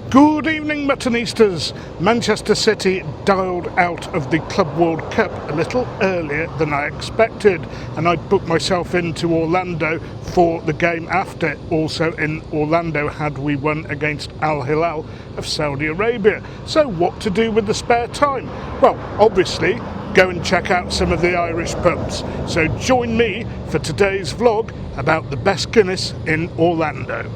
Good evening, Muttonistas. Manchester City dialed out of the Club World Cup a little earlier than I expected, and I booked myself into Orlando for the game after. Also in Orlando had we won against Al Hilal of Saudi Arabia. So what to do with the spare time? Well, obviously go and check out some of the Irish pubs. So join me for today's vlog about the best Guinness in Orlando.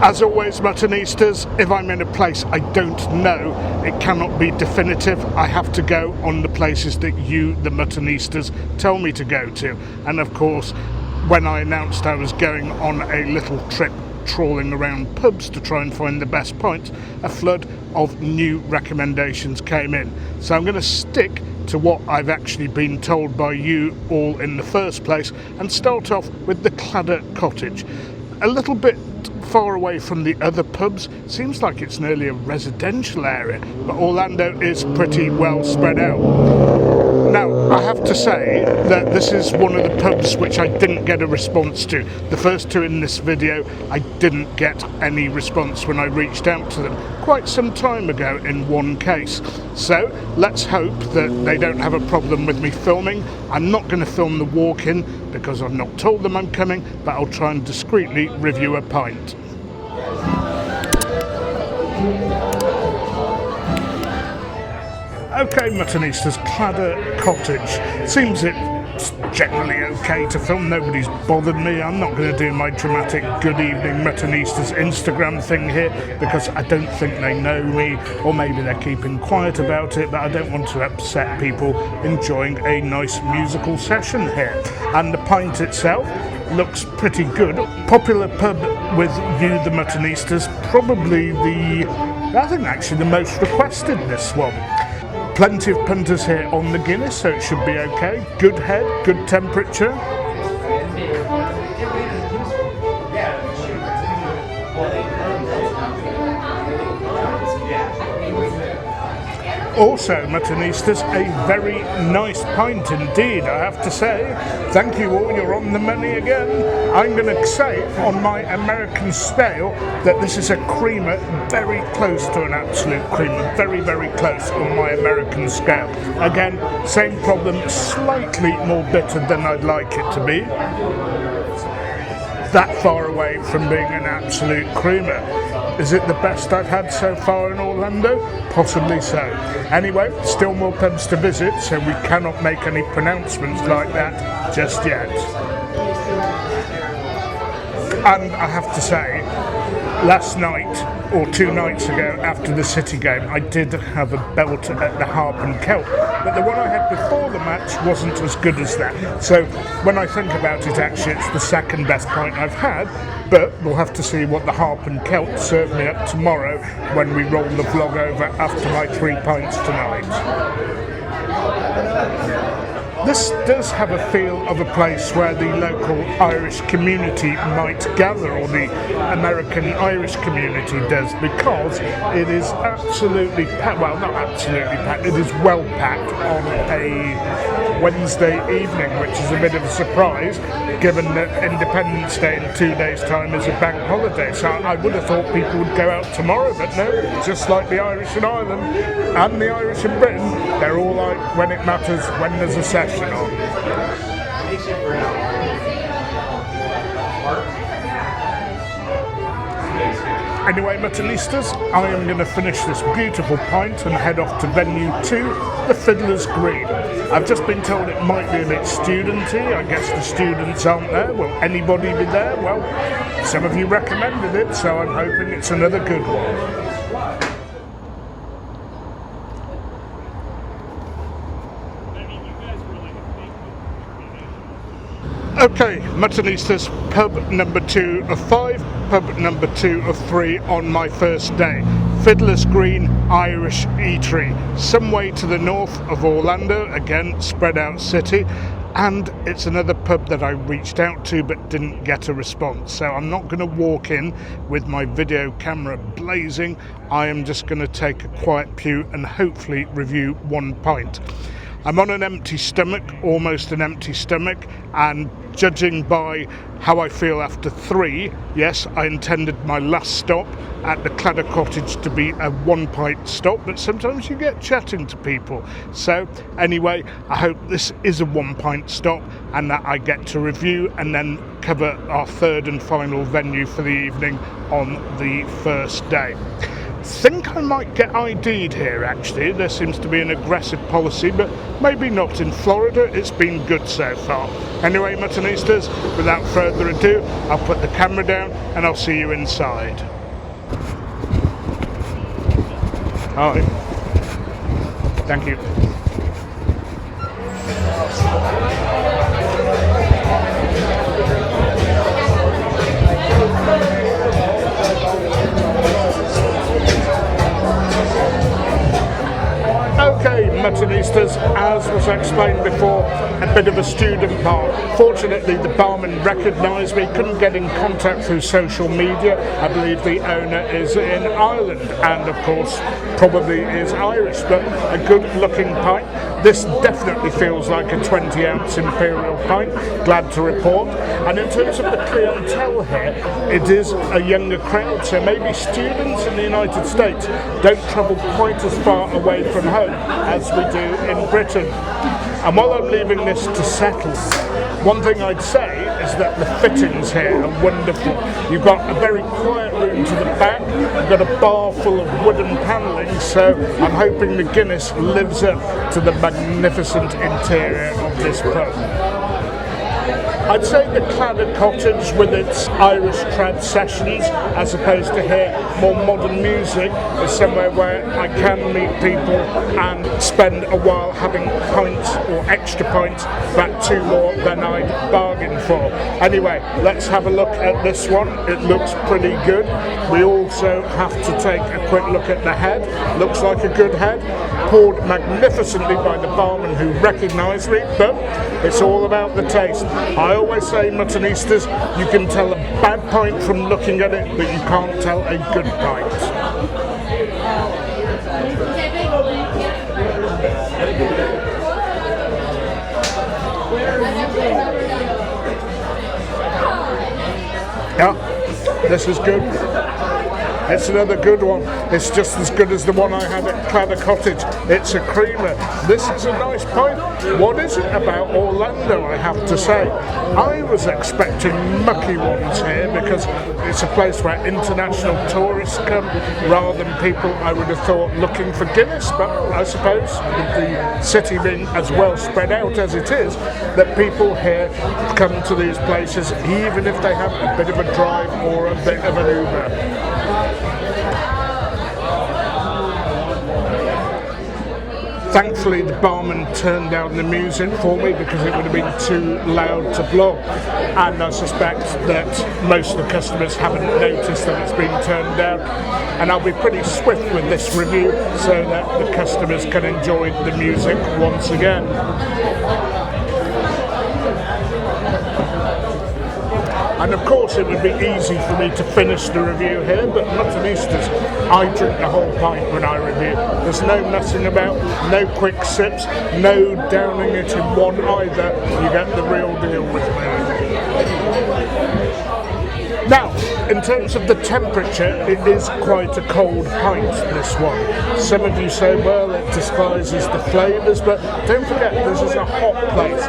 As always, Muttonistas, if I'm in a place I don't know, it cannot be definitive. I have to go on the places that you, the Muttonistas, tell me to go to. And of course, when I announced I was going on a little trip trawling around pubs to try and find the best pints, a flood of new recommendations came in. So I'm going to stick to what I've actually been told by you all in the first place and start off with the Cladder Cottage. A little bit far away from the other pubs, seems like it's nearly a residential area, but Orlando is pretty well spread out. Now, I have to say that this is one of the pubs which I didn't get a response to. The first two in this video, I didn't get any response when I reached out to them quite some time ago in one case. So let's hope that they don't have a problem with me filming. I'm not going to film the walk-in because I've not told them I'm coming, but I'll try and discreetly review a pint. Okay, Muttonistas, Cladder Cottage. Seems it's generally okay to film. Nobody's bothered me. I'm not going to do my dramatic good evening Muttonistas Instagram thing here because I don't think they know me, or maybe they're keeping quiet about it, but I don't want to upset people enjoying a nice musical session here. And the pint itself looks pretty good. Popular pub with you, the Muttonistas, probably I think actually the most requested, this one. Plenty of punters here on the Guinness, so it should be okay. Good head, good temperature. Also, Muttonistas, a very nice pint indeed, I have to say. Thank you all, you're on the money again. I'm going to say, on my American scale, that this is a creamer very close to an absolute creamer. Very, very close on my American scale. Again, same problem, slightly more bitter than I'd like it to be. That far away from being an absolute creamer. Is it the best I've had so far in Orlando? Possibly so. Anyway, still more pubs to visit, so we cannot make any pronouncements like that just yet. And I have to say, last night, or 2 nights ago, after the City game, I did have a belt at the Harp and Kelp, but the one I had before the match wasn't as good as that. So when I think about it, actually it's the second best pint I've had, but we'll have to see what the Harp and Kelp serve me up tomorrow when we roll the vlog over after my 3 pints tonight. This does have a feel of a place where the local Irish community might gather, or the American Irish community does, because it is absolutely packed, well, not absolutely packed, it is well packed on a Wednesday evening, which is a bit of a surprise, given that Independence Day in 2 days' time is a bank holiday. So I would have thought people would go out tomorrow, but no, just like the Irish in Ireland and the Irish in Britain, they're all like when it matters, when there's a session on. Anyway, Muttonistas, I am going to finish this beautiful pint and head off to venue 2, the Fiddler's Green. I've just been told it might be a bit studenty. I guess the students aren't there. Will anybody be there? Well, some of you recommended it, so I'm hoping it's another good one. Okay, Muttonistas, pub number 2 of 5, pub number 2 of 3 on my first day. Fiddler's Green Irish Eatery, some way to the north of Orlando, again, spread out city, and it's another pub that I reached out to but didn't get a response. So I'm not going to walk in with my video camera blazing. I am just going to take a quiet pew and hopefully review one pint. I'm on an empty stomach, almost an empty stomach, and judging by how I feel after 3, yes, I intended my last stop at the Cladder Cottage to be a 1 pint stop, but sometimes you get chatting to people. So anyway, I hope this is a 1 pint stop and that I get to review and then cover our third and final venue for the evening on the first day. I think I might get ID'd here actually. There seems to be an aggressive policy, but maybe not in Florida. It's been good so far. Anyway, Muttonistas, without further ado, I'll put the camera down and I'll see you inside. Hi. Thank you. Okay, Muttonistas, as was explained before, a bit of a student bar. Fortunately, the barman recognised me, couldn't get in contact through social media. I believe the owner is in Ireland and, of course, probably is Irish, but a good-looking pint. This definitely feels like a 20-ounce Imperial pint, glad to report. And in terms of the clientele here, it is a younger crowd, so maybe students in the United States don't travel quite as far away from home as we do in Britain. And while I'm leaving this to settle, one thing I'd say is that the fittings here are wonderful. You've got a very quiet room to the back, you've got a bar full of wooden panelling, so I'm hoping the Guinness lives up to the magnificent interior of this pub. I'd say the Cladder Cottage with its Irish trad sessions, as opposed to here more modern music, is somewhere where I can meet people and spend a while having pints or extra pints, that 2 more than I'd bargained for. Anyway, let's have a look at this one. It looks pretty good. We also have to take a quick look at the head. Looks like a good head, poured magnificently by the barman who recognised me, but it's all about the taste. I always say, Muttonistas, you can tell a bad pint from looking at it, but you can't tell a good pint. Yeah, this is good. It's another good one. It's just as good as the one I had at Cladder Cottage. It's a creamer. This is a nice pint. What is it about Orlando, I have to say? I was expecting mucky ones here because it's a place where international tourists come rather than people I would have thought looking for Guinness, but I suppose with the city being as well spread out as it is, that people here come to these places even if they have a bit of a drive or a bit of an Uber. Thankfully, the barman turned down the music for me because it would have been too loud to block, and I suspect that most of the customers haven't noticed that it's been turned down, and I'll be pretty swift with this review so that the customers can enjoy the music once again. And of course it would be easy for me to finish the review here, but Muttonistas, I drink the whole pint when I review. There's no messing about, no quick sips, no downing it in one either. You get the real deal with me. Now, in terms of the temperature, it is quite a cold pint, this one. Some of you say, well, it disguises the flavours, but don't forget, this is a hot place.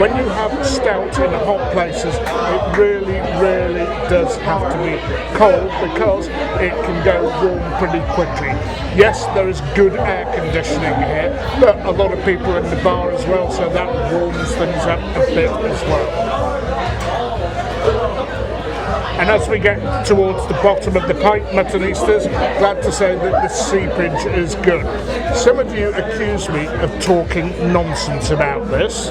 When you have stout in hot places, it really, really does have to be cold because it can go warm pretty quickly. Yes, there is good air conditioning here, but a lot of people in the bar as well, so that warms things up a bit as well. And as we get towards the bottom of the pint, Muttonistas, glad to say that the seepage is good. Some of you accuse me of talking nonsense about this.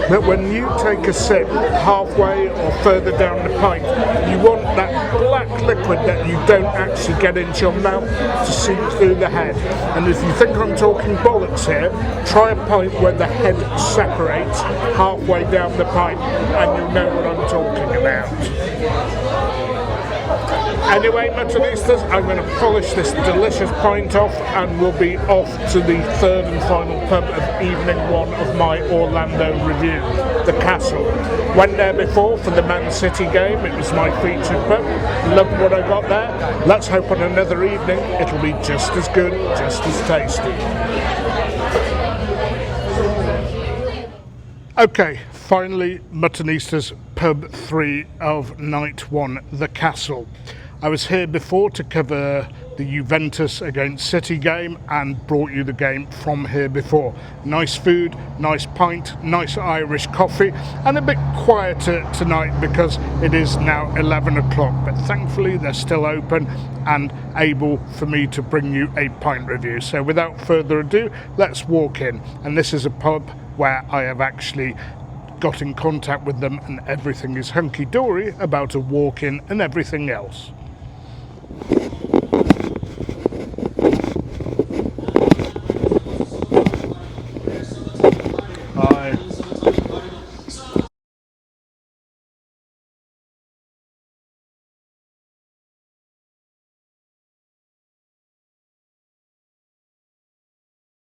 But when you take a sip halfway or further down the pint, you want that black liquid that you don't actually get into your mouth to seep through the head. And if you think I'm talking bollocks here, try a pint where the head separates halfway down the pint and you'll know what I'm talking about. Anyway, Muttonistas, I'm going to polish this delicious pint off and we'll be off to the third and final pub of evening one of my Orlando review, the Castle. Went there before for the Man City game, it was my featured pub. Loved what I got there. Let's hope on another evening it'll be just as good, just as tasty. Okay, finally, Muttonistas, pub 3 of night 1, the Castle. I was here before to cover the Juventus against City game and brought you the game from here before. Nice food, nice pint, nice Irish coffee, and a bit quieter tonight because it is now 11 o'clock, but thankfully they're still open and able for me to bring you a pint review. So without further ado, let's walk in. And this is a pub where I have actually got in contact with them and everything is hunky-dory about a walk-in and everything else. Hi.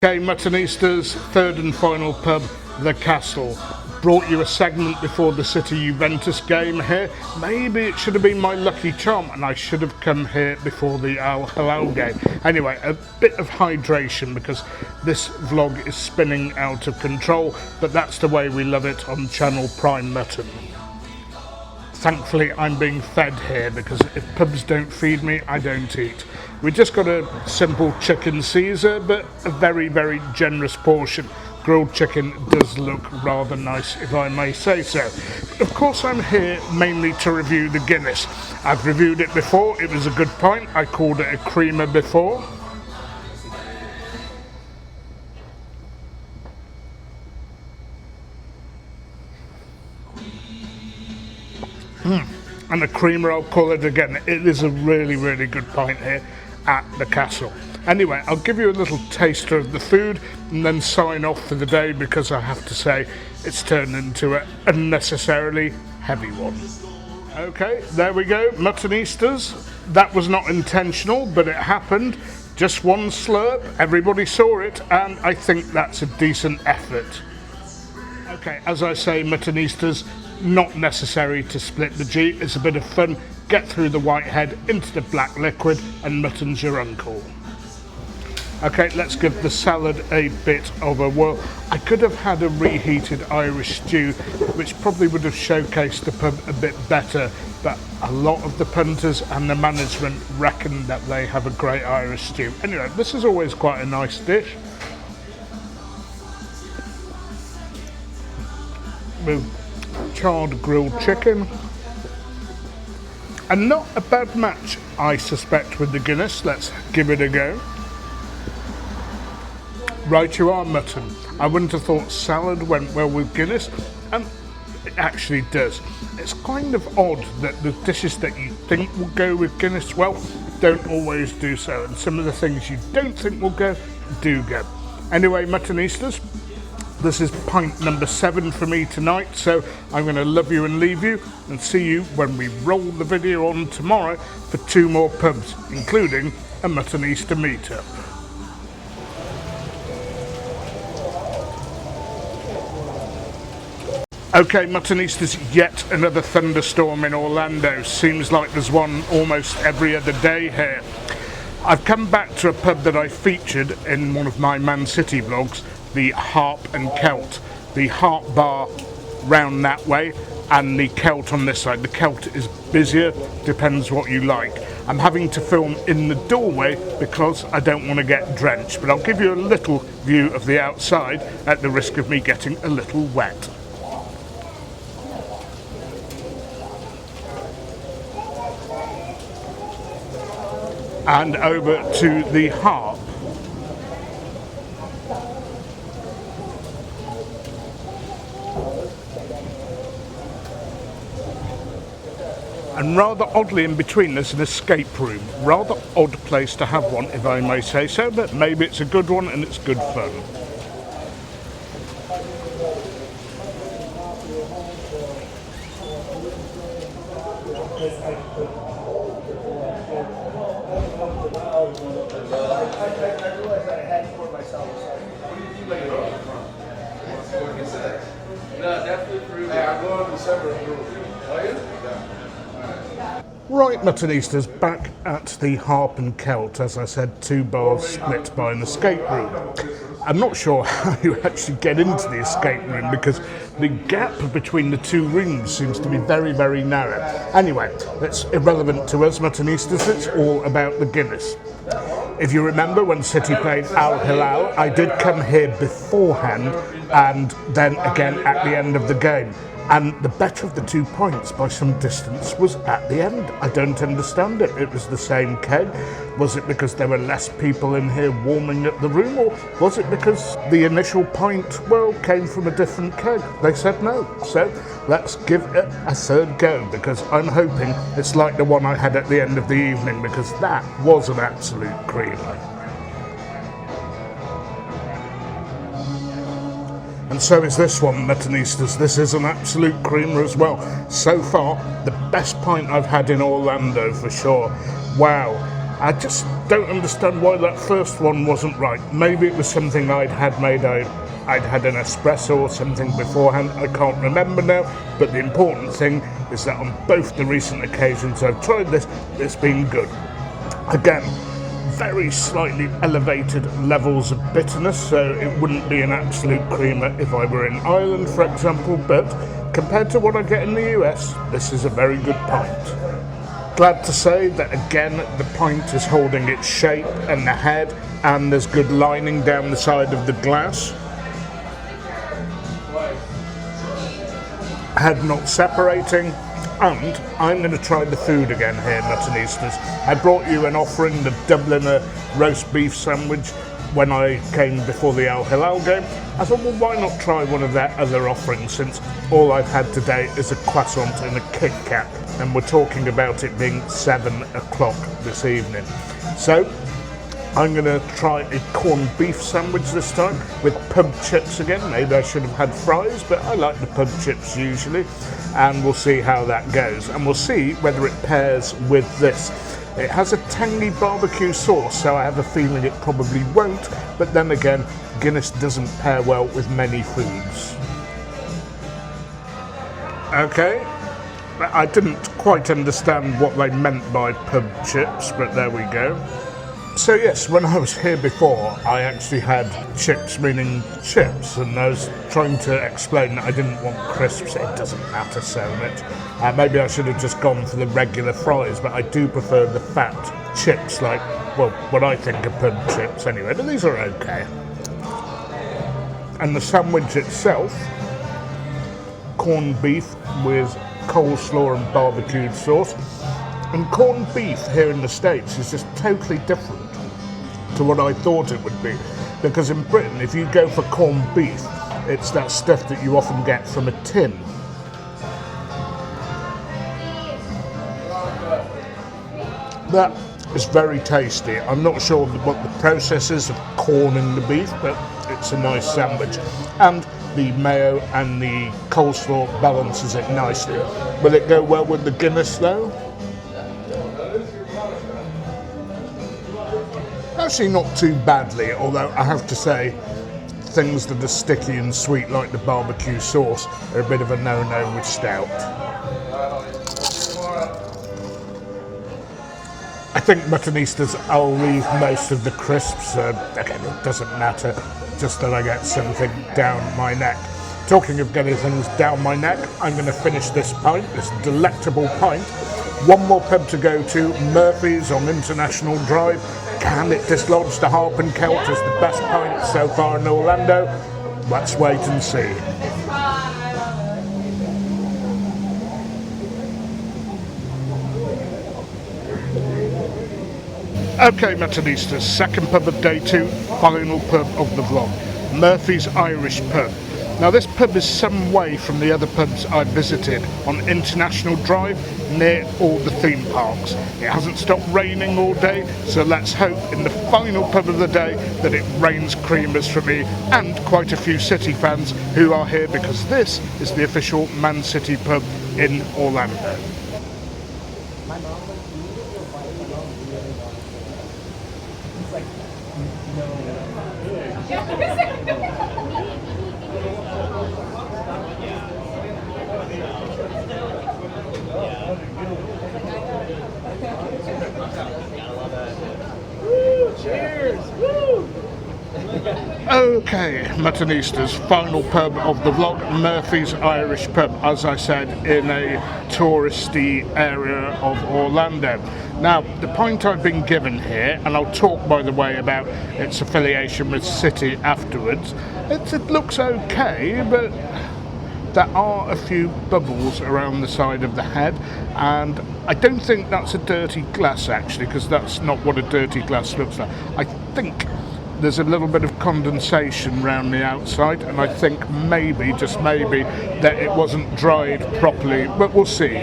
Okay, Muttonistas, third and final pub, the Castle. Brought you a segment before the City Juventus game here. Maybe it should have been my lucky charm and I should have come here before the Al Hilal game. Anyway, a bit of hydration because this vlog is spinning out of control, but that's the way we love it on channel Primemutton. Thankfully I'm being fed here because if pubs don't feed me, I don't eat. We just got a simple chicken Caesar, but a very, very generous portion. Grilled chicken does look rather nice, if I may say so. Of course, I'm here mainly to review the Guinness. I've reviewed it before, it was a good pint. I called it a creamer before. And a creamer, I'll call it again. It is a really, really good pint here at the Castle. Anyway, I'll give you a little taster of the food and then sign off for the day because I have to say it's turned into an unnecessarily heavy one. Okay, there we go, Muttonistas. That was not intentional, but it happened. Just one slurp, everybody saw it, and I think that's a decent effort. Okay, as I say, Muttonistas, not necessary to split the G. It's a bit of fun. Get through the white head into the black liquid and mutton's your uncle. Okay, let's give the salad a bit of a whirl. I could have had a reheated Irish stew, which probably would have showcased the pub a bit better, but a lot of the punters and the management reckon that they have a great Irish stew. Anyway, this is always quite a nice dish. With charred grilled chicken. And not a bad match, I suspect, with the Guinness. Let's give it a go. Right you are, mutton. I wouldn't have thought salad went well with Guinness, and it actually does. It's kind of odd that the dishes that you think will go with Guinness, well, don't always do so, and some of the things you don't think will go, do go. Anyway, Muttonistas, this is pint number 7 for me tonight, so I'm going to love you and leave you and see you when we roll the video on tomorrow for 2 more pubs, including a Muttonista meetup. Okay, Muttonistas, yet another thunderstorm in Orlando. Seems like there's one almost every other day here. I've come back to a pub that I featured in one of my Man City vlogs, the Harp and Celt. the heart bar round that way and the Celt on this side. The Celt is busier, depends what you like. I'm having to film in the doorway because I don't want to get drenched, but I'll give you a little view of the outside at the risk of me getting a little wet. And over to the harp. And rather oddly in between there's an escape room. Rather odd place to have one, if I may say so, but maybe it's a good one and it's good fun. Right, Muttonistas, back at the Harp and Celt, as I said, 2 bars split by an escape room. I'm not sure how you actually get into the escape room because the gap between the 2 rooms seems to be very, very narrow. Anyway, that's irrelevant to us Muttonistas, it's all about the Guinness. If you remember when City played Al Hilal, I did come here beforehand and then again at the end of the game. And the better of the 2 pints by some distance was at the end. I don't understand it. It was the same keg. Was it because there were less people in here warming up the room, or was it because the initial pint, well, came from a different keg? They said no. So let's give it a third go, because I'm hoping it's like the one I had at the end of the evening, because that was an absolute creamer. And so is this one, Muttonistas. This is an absolute creamer as well. So far, the best pint I've had in Orlando for sure. Wow. I just don't understand why that first one wasn't right. Maybe it was something I'd had made. I'd had an espresso or something beforehand. I can't remember now. But the important thing is that on both the recent occasions I've tried this, it's been good. Again, very slightly elevated levels of bitterness, so it wouldn't be an absolute creamer if I were in Ireland, for example, but compared to what I get in the US, this is a very good pint. Glad to say that again the pint is holding its shape and the head, and there's good lining down the side of the glass. Head not separating. And I'm going to try the food again here, Muttonistas. I brought you an offering, the Dubliner roast beef sandwich, when I came before the Al Hilal game. I thought, well, why not try one of their other offerings, since all I've had today is a croissant and a Kit Kat, and we're talking about it being 7 o'clock this evening. So I'm going to try a corned beef sandwich this time with pub chips again. Maybe I should have had fries, but I like the pub chips usually. And we'll see how that goes. And we'll see whether it pairs with this. It has a tangy barbecue sauce, so I have a feeling it probably won't. But then again, Guinness doesn't pair well with many foods. Okay. I didn't quite understand what they meant by pub chips, but there we go. So yes, when I was here before, I actually had chips, meaning chips, and I was trying to explain that I didn't want crisps. It doesn't matter so much. Maybe I should have just gone for the regular fries, but I do prefer the fat chips, like, well, what I think are pub chips anyway, but these are okay. And the sandwich itself, corned beef with coleslaw and barbecued sauce. And corned beef here in the States is just totally different to what I thought it would be. Because in Britain, if you go for corned beef, it's that stuff that you often get from a tin. That is very tasty. I'm not sure what the process is of corning the beef, but it's a nice sandwich. And the mayo and the coleslaw balances it nicely. Will it go well with the Guinness though? Actually not too badly, although I have to say things that are sticky and sweet like the barbecue sauce are a bit of a no-no with stout. I think Muttonistas, I'll leave most of the crisps, again it doesn't matter, just that I get something down my neck. Talking of getting things down my neck, I'm going to finish this pint, this delectable pint. One more pub to go to, Murphy's on International Drive. Can it dislodge the Harp and Celt as the best pint so far in Orlando? Let's wait and see. Okay, Muttonistas, second pub of day 2, final pub of the vlog, Murphy's Irish Pub. Now this pub is some way from the other pubs I visited on International Drive near all the theme parks. It hasn't stopped raining all day, so let's hope in the final pub of the day that it rains creamers for me and quite a few City fans who are here because this is the official Man City pub in Orlando. Okay, Muttonistas, final pub of the vlog, Murphy's Irish Pub, as I said, in a touristy area of Orlando. Now, the pint I've been given here, and I'll talk, by the way, about its affiliation with City afterwards, it looks okay, but there are a few bubbles around the side of the head, and I don't think that's a dirty glass, actually, because that's not what a dirty glass looks like. I think there's a little bit of condensation around the outside, and I think maybe, just maybe, that it wasn't dried properly, but we'll see.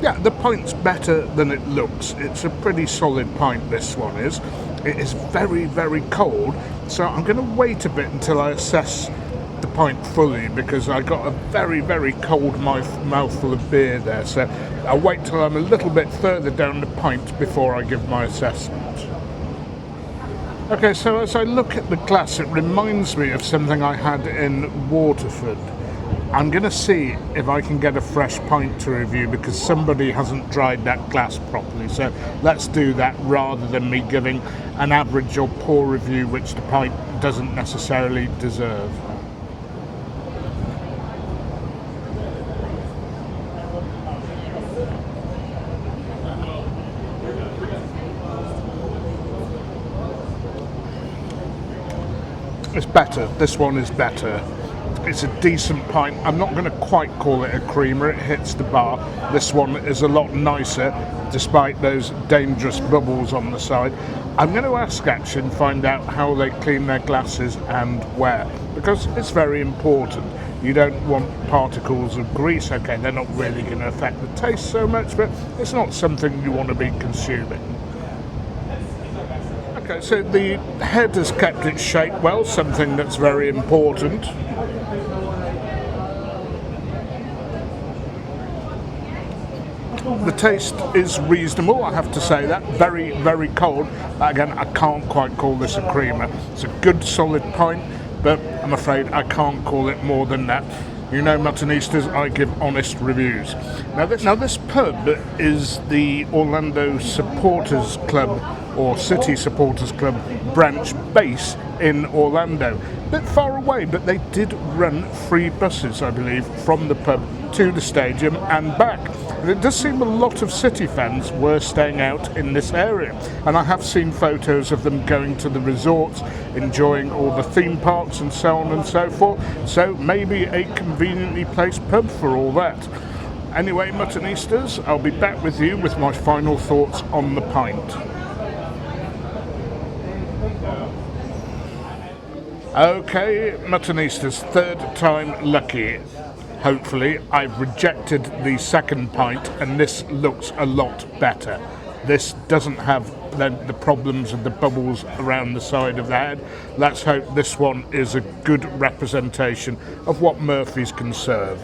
Yeah, the pint's better than it looks. It's a pretty solid pint, this one is. It is very, very cold, so I'm going to wait a bit until I assess the pint fully, because I got a very, very cold mouthful of beer there, so I'll wait till I'm a little bit further down the pint before I give my assessment. Okay, so as I look at the glass, it reminds me of something I had in Waterford. I'm going to see if I can get a fresh pint to review, because somebody hasn't dried that glass properly. So let's do that rather than me giving an average or poor review, which the pint doesn't necessarily deserve. It's better. This one is better. It's a decent pint. I'm not going to quite call it a creamer, it hits the bar. This one is a lot nicer, despite those dangerous bubbles on the side. I'm going to ask actually and find out how they clean their glasses and where, because it's very important. You don't want particles of grease. Okay, they're not really going to affect the taste so much, but it's not something you want to be consuming. Okay, so the head has kept its shape well, something that's very important. The taste is reasonable, I have to say that. Very, very cold. But again, I can't quite call this a creamer. It's a good, solid pint, but I'm afraid I can't call it more than that. You know, Muttonistas, I give honest reviews. Now this pub is the Orlando Supporters Club, or City Supporters Club branch base in Orlando. A bit far away, but they did run free buses, I believe, from the pub to the stadium and back. And it does seem a lot of City fans were staying out in this area, and I have seen photos of them going to the resorts, enjoying all the theme parks and so on and so forth, so maybe a conveniently placed pub for all that. Anyway, Muttonistas, I'll be back with you with my final thoughts on the pint. Okay, Muttonistas, third time lucky. Hopefully, I've rejected the second pint and this looks a lot better. This doesn't have the problems of the bubbles around the side of the head. Let's hope this one is a good representation of what Murphy's can serve.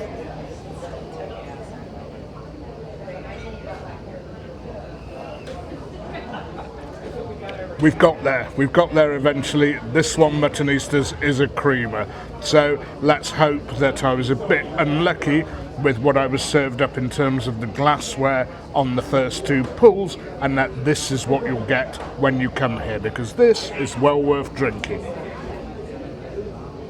We've got there eventually. This one, Muttonistas, is a creamer. So let's hope that I was a bit unlucky with what I was served up in terms of the glassware on the first two pulls, and that this is what you'll get when you come here, because this is well worth drinking.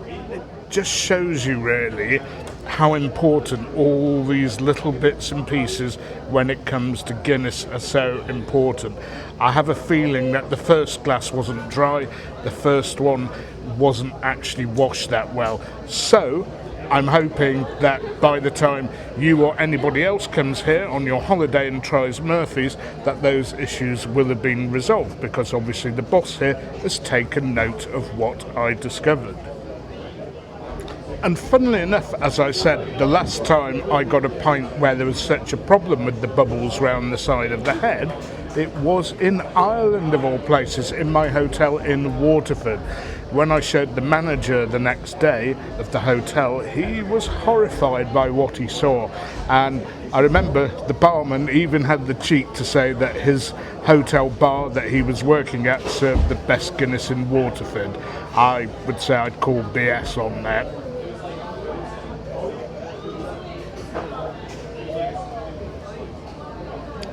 It just shows you really how important all these little bits and pieces when it comes to Guinness are so important. I have a feeling that the first glass wasn't dry, the first one wasn't actually washed that well. So I'm hoping that by the time you or anybody else comes here on your holiday and tries Murphy's, that those issues will have been resolved, because obviously the boss here has taken note of what I discovered. And funnily enough, as I said, the last time I got a pint where there was such a problem with the bubbles round the side of the head, it was in Ireland of all places, in my hotel in Waterford. When I showed the manager the next day of the hotel, he was horrified by what he saw. And I remember the barman even had the cheek to say that his hotel bar that he was working at served the best Guinness in Waterford. I would say I'd call BS on that.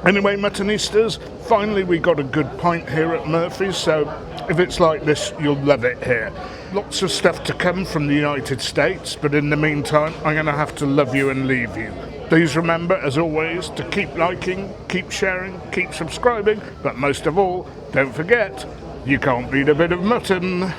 Anyway, Muttonistas, finally we got a good pint here at Murphy's, so if it's like this, you'll love it here. Lots of stuff to come from the United States, but in the meantime, I'm going to have to love you and leave you. Please remember, as always, to keep liking, keep sharing, keep subscribing, but most of all, don't forget, you can't beat a bit of mutton.